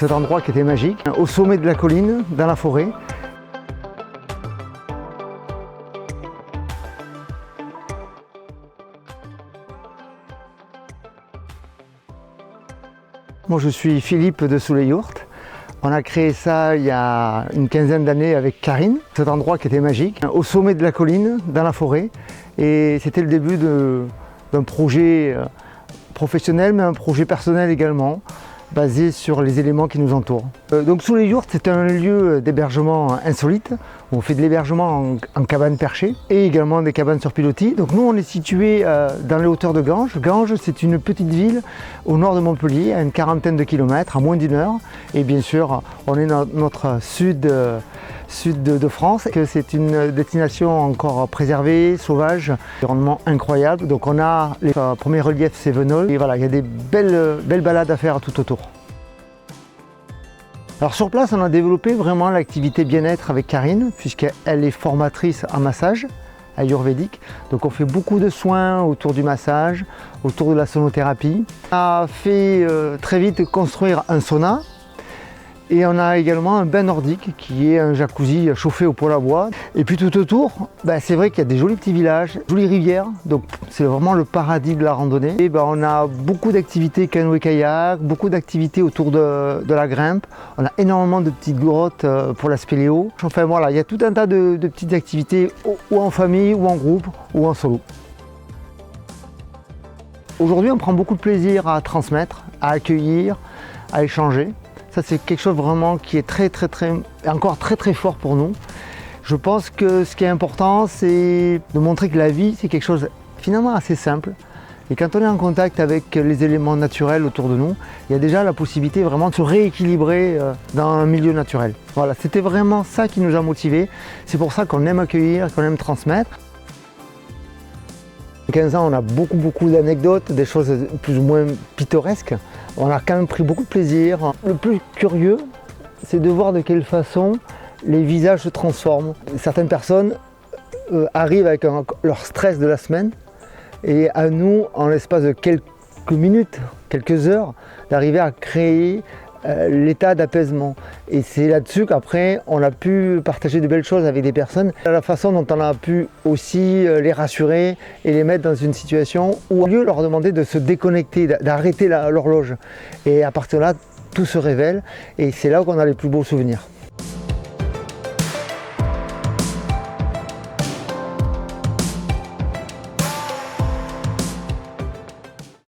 Cet endroit qui était magique, au sommet de la colline, dans la forêt. Moi je suis Philippe de Soulé-Yourtes. On a créé ça il y a une quinzaine d'années avec Karine. Cet endroit qui était magique, au sommet de la colline, dans la forêt. Et c'était le début d'un projet professionnel, mais un projet personnel également, basé sur les éléments qui nous entourent. Donc Soulé-Yourtes, c'est un lieu d'hébergement insolite, où on fait de l'hébergement en cabane perchée et également des cabanes sur pilotis. Donc nous, on est situé dans les hauteurs de Ganges. Ganges, c'est une petite ville au nord de Montpellier, à une quarantaine de kilomètres, à moins d'une heure. Et bien sûr, on est dans notre sud de France. C'est une destination encore préservée, sauvage, environnement incroyable. Donc on a les premiers reliefs cévenols et voilà, il y a des belles balades à faire tout autour. Alors sur place, on a développé vraiment l'activité bien-être avec Karine, puisqu'elle est formatrice en massage ayurvédique. Donc on fait beaucoup de soins autour du massage, autour de la sonothérapie. On a fait très vite construire un sauna. Et on a également un bain nordique qui est un jacuzzi chauffé au poêle à bois. Et puis tout autour, c'est vrai qu'il y a des jolis petits villages, jolies rivières. Donc c'est vraiment le paradis de la randonnée. Et on a beaucoup d'activités canoë-kayak, beaucoup d'activités autour de la grimpe. On a énormément de petites grottes pour la spéléo. Enfin voilà, il y a tout un tas de petites activités ou en famille, ou en groupe, ou en solo. Aujourd'hui, on prend beaucoup de plaisir à transmettre, à accueillir, à échanger. Ça, c'est quelque chose vraiment qui est encore très fort pour nous. Je pense que ce qui est important, c'est de montrer que la vie, c'est quelque chose finalement assez simple. Et quand on est en contact avec les éléments naturels autour de nous, il y a déjà la possibilité vraiment de se rééquilibrer dans un milieu naturel. Voilà, c'était vraiment ça qui nous a motivés. C'est pour ça qu'on aime accueillir, qu'on aime transmettre. En 15 ans, on a beaucoup d'anecdotes, des choses plus ou moins pittoresques. On a quand même pris beaucoup de plaisir. Le plus curieux, c'est de voir de quelle façon les visages se transforment. Certaines personnes arrivent avec leur stress de la semaine et à nous, en l'espace de quelques minutes, quelques heures, d'arriver à créer l'état d'apaisement. Et c'est là-dessus qu'après, on a pu partager de belles choses avec des personnes. La façon dont on a pu aussi les rassurer et les mettre dans une situation où, au lieu de leur demander de se déconnecter, d'arrêter l'horloge. Et à partir de là, tout se révèle et c'est là qu'on a les plus beaux souvenirs.